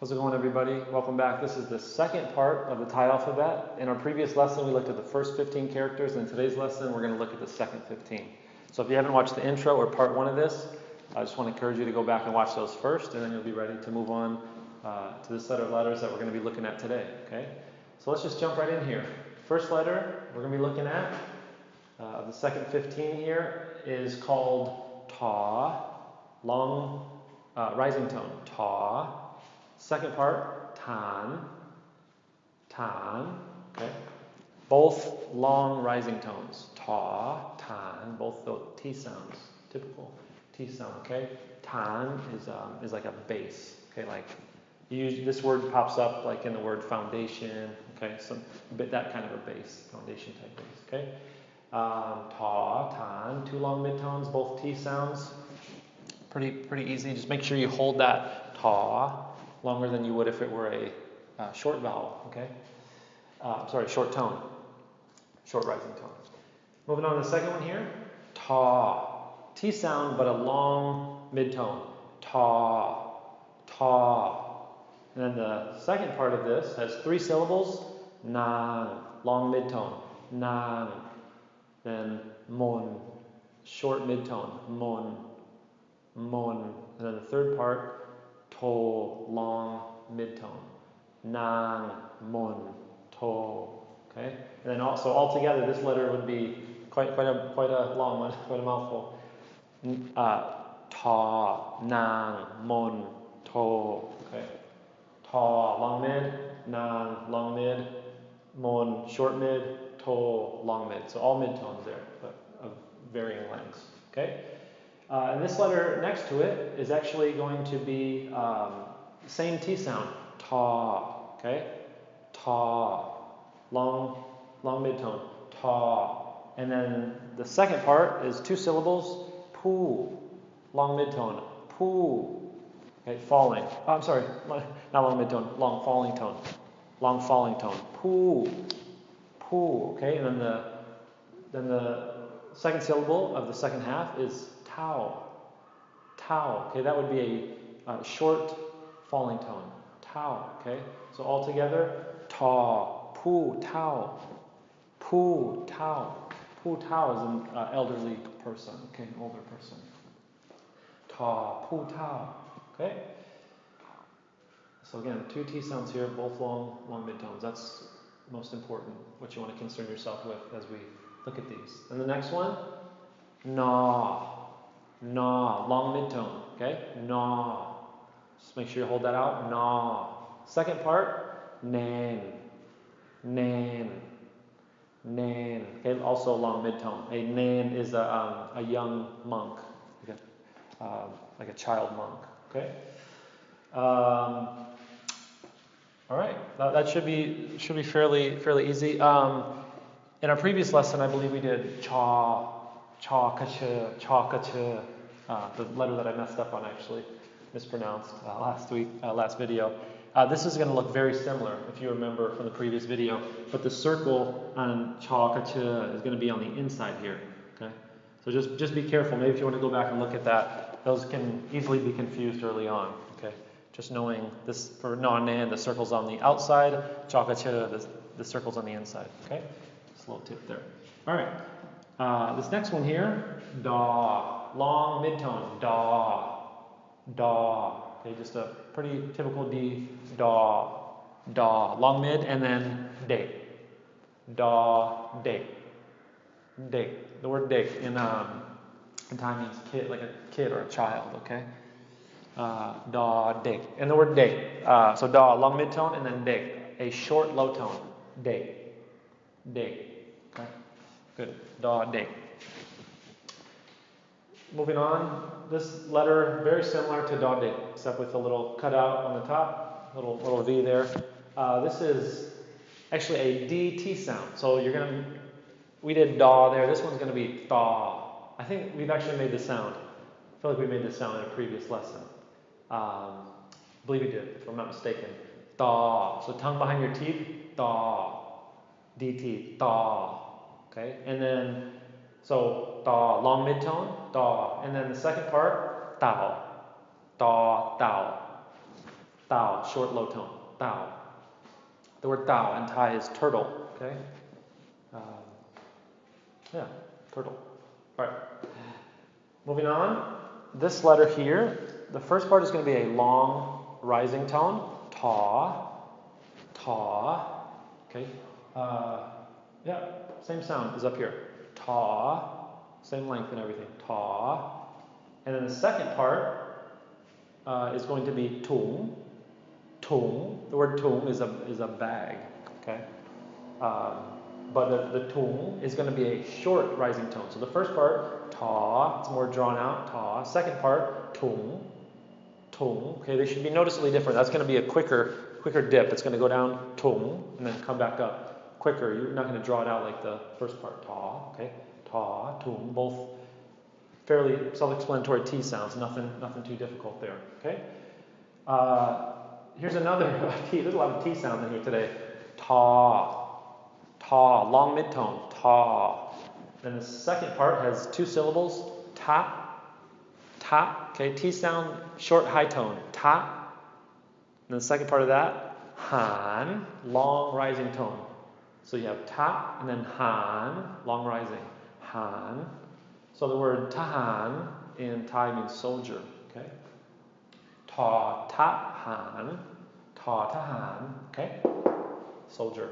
How's it going, everybody? Welcome back. This is the second part of the Thai alphabet. In our previous lesson, we looked at the first 15 characters. In today's lesson, we're going to look at the second 15. So if you haven't watched the intro or part one of this, I just want to encourage you to go back and watch those first, and then you'll be ready to move on to the set of letters that we're going to be looking at today. Okay? So let's just jump right in here. First letter we're going to be looking at, the second 15 here, is called ta, long rising tone, ta. Second part, tan, tan, okay? Both long rising tones, ta, tan, both the T sounds, typical T sound, okay? Tan is like a bass, okay? Like this word pops up like in the word foundation, okay? That kind of a bass, foundation type bass, okay? Ta, tan, two long midtones, both T sounds, pretty easy. Just make sure you hold that ta longer than you would if it were a short vowel, okay? Short tone, short rising tone. Moving on to the second one here, ta. T sound, but a long mid-tone, ta, ta. And then the second part of this has three syllables, nan, long mid-tone, nan. Then mon, short mid-tone, mon, mon. And then the third part, to, long mid-tone, nan, mon, to, okay? And then also altogether, this letter would be quite a long one, quite a mouthful. Ta, nan, mon, to, okay? Ta, long mid, nan, long mid, mon, short mid, to, long mid. So all mid-tones there, but of varying lengths, okay? And this letter next to it is actually going to be same T sound, ta, okay? Ta, long mid-tone, ta. And then the second part is two syllables, pu, long mid-tone, pu, okay, falling. Oh, I'm sorry, not long mid-tone, long falling tone, pu, pu, okay? And then the second syllable of the second half is tau, tau, okay? That would be a short falling tone, tau, okay? So all together, ta, pu, tau, pu, tau. Pu, tau is an elderly person, okay, an older person. Ta, pu, tau, okay? So again, two T sounds here, both long midtones. That's most important, what you want to concern yourself with as we look at these. And the next one, na, na, long midtone, okay? Na. Just make sure you hold that out, na. Second part, nan, nan, nan. Okay, also long midtone. A nan is a young monk, like a child monk, okay? All right, that should be fairly easy. In our previous lesson, I believe we did cha, ka, the letter that I messed up on, actually mispronounced last video. This is going to look very similar if you remember from the previous video, but the circle on cha, ka, is going to be on the inside here. Okay, so just be careful. Maybe if you want to go back and look at that, those can easily be confused early on. Okay, just knowing this for na, nan, the circle's on the outside, cha, ka, the circle's on the inside. Okay, just a little tip there. All right, this next one here, da, long midtone, da, da. Okay, just a pretty typical D, da, da, long mid, and then de, da, de, de. The word de in Thai means kid, like a kid or a child. Okay, da, de, and the word de. So da, long mid tone, and then de, a short low tone, de, de. Okay, good, da, de. Moving on, this letter very similar to da, de, except with a little cutout on the top, little V there. This is actually a DT sound. So we did da there. This one's going to be tha. I think we've actually made this sound. I feel like we made this sound in a previous lesson. I believe we did, if I'm not mistaken. Tha. So tongue behind your teeth, tha. DT, tha. Okay, and then so da, long midtone, da, and then the second part, tao, da, tao, Tao, short low tone. Tao. The word Tao in Thai is turtle. Okay. Yeah, turtle. All right. Moving on. This letter here, the first part is going to be a long rising tone. Ta. Ta. Okay. Yeah, same sound is up here. Ta. Same length and everything. Ta. And then the second part is going to be tung. Tung. The word tung is a bag. Okay. But the tung is going to be a short rising tone. So the first part, ta, it's more drawn out, ta. Second part, tung. Tung. Okay, they should be noticeably different. That's going to be a quicker dip. It's going to go down, tung, and then come back up quicker. You're not going to draw it out like the first part, ta. Okay, ta, tung, both fairly self-explanatory T sounds. Nothing too difficult there. Okay. Here's another T. There's a lot of T sounds in here today. Ta. Ta, long mid-tone, ta. Then the second part has two syllables, ta, ta. Okay, T sound, short high tone, ta. And the second part of that, han, long rising tone. So you have ta and then han, long rising, han. So the word tahan in Thai means soldier. Okay, ta tahan, ta tahan. Okay, soldier.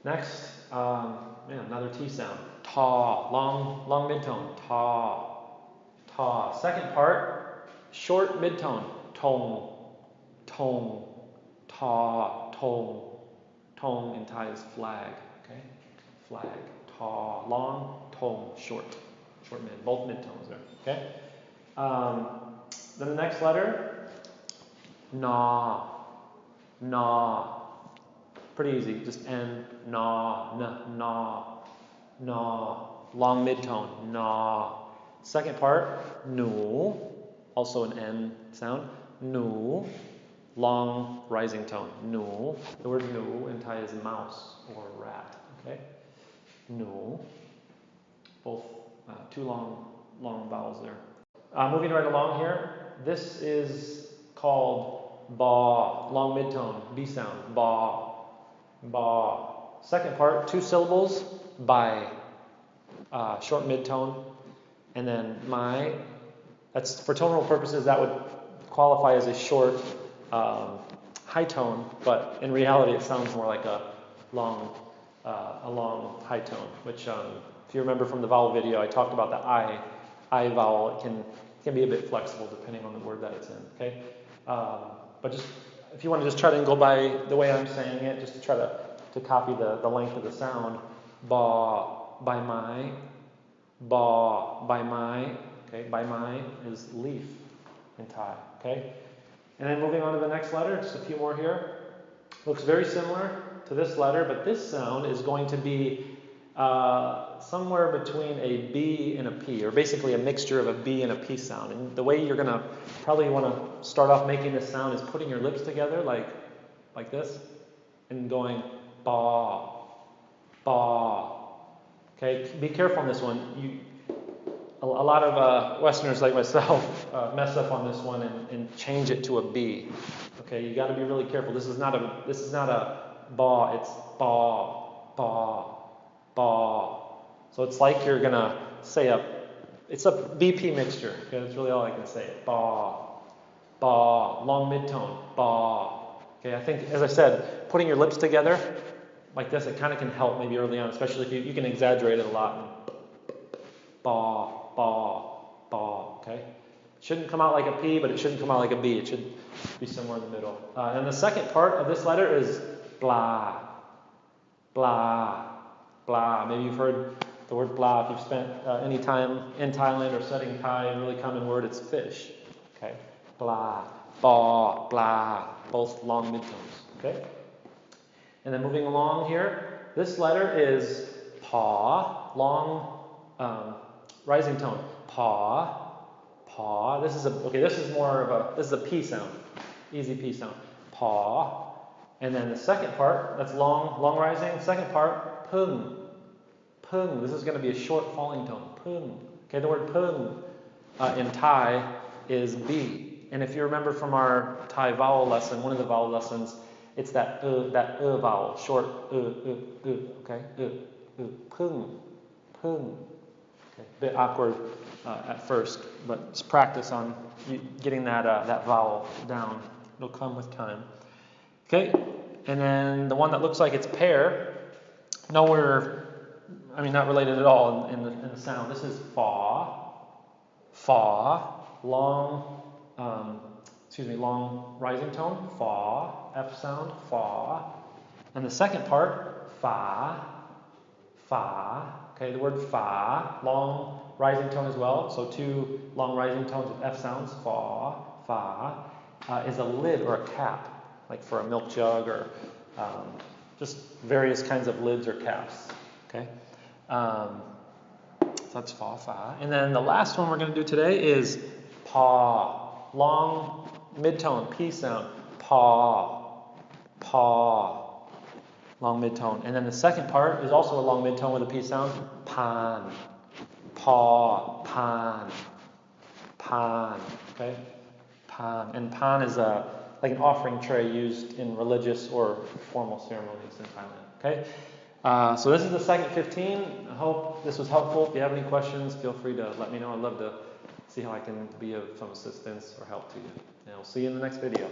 Next, another T sound. Ta, long mid-tone. Ta, ta. Second part, short mid-tone. Tong, tong, ta, tong. Tong in Thai is flag. Okay, flag. Ta, long, tong, short mid. Both mid-tones there. Okay. Then the next letter, na, na. Pretty easy, just N, na, na, na, long mid-tone, na. Second part, nu, also an N sound, nu, long rising tone, nu. The word nu in Thai is mouse or rat, okay? Nu, both two long vowels there. Moving right along here, this is called ba, long mid-tone, B sound, ba. Ba. Second part, two syllables, bai, short mid-tone, and then mai. That's for tonal purposes. That would qualify as a short high tone, but in reality, it sounds more like a long high tone. Which, if you remember from the vowel video, I talked about the I vowel. It can be a bit flexible depending on the word that it's in. Okay, but just if you want to just try to go by the way I'm saying it, just to try to copy the length of the sound, ba, by my, ba, by my, okay, by my is leaf in Thai, okay? And then moving on to the next letter, just a few more here. Looks very similar to this letter, but this sound is going to be somewhere between a B and a P, or basically a mixture of a B and a P sound. And the way you're going to probably want to start off making this sound is putting your lips together like this and going ba, ba. Okay, be careful on this one. A lot of Westerners like myself mess up on this one and change it to a B. Okay, you got to be really careful. This is not a ba. It's ba, ba, ba. So it's like you're gonna say it's a BP mixture. Okay, that's really all I can say. Ba, ba, long mid-tone. Ba. Okay, I think, as I said, putting your lips together like this, it kind of can help maybe early on, especially if you can exaggerate it a lot. Ba, ba, ba. Okay, it shouldn't come out like a P, but it shouldn't come out like a B. It should be somewhere in the middle. And the second part of this letter is blah, blah, blah. Maybe you've heard the word blah. If you've spent any time in Thailand or studying Thai, a really common word, it's fish. Okay, blah, ba, blah, both long midtones. Okay, and then moving along here, this letter is pa, long rising tone. Pa, pa. This is a P sound, easy P sound. Pa, and then the second part, that's long rising. Second part, pung. Pung. This is going to be a short falling tone. Pung. Okay, the word pung in Thai is B. And if you remember from our Thai vowel lesson, one of the vowel lessons, it's that vowel, short okay? Pung, pung. Okay. Bit awkward at first, but it's practice on getting that vowel down. It'll come with time. Okay, and then the one that looks like it's pair, nowhere, I mean not related at all in the sound. This is fa, long, long rising tone, fa, F sound, fa. And the second part, fa. Okay, the word fa, long rising tone as well. So 2 long rising tones with F sounds, fa, is a lid or a cap, like for a milk jug or just various kinds of lids or caps. Okay, so that's fa. And then the last one we're going to do today is pa, long mid-tone, P sound, pa, long mid-tone. And then the second part is also a long mid-tone with a P sound, pan, pa, pan, okay, pan. And pan is like an offering tray used in religious or formal ceremonies in Thailand, okay? So this is the second 15. I hope this was helpful. If you have any questions, feel free to let me know. I'd love to see how I can be of some assistance or help to you. And I'll see you in the next video.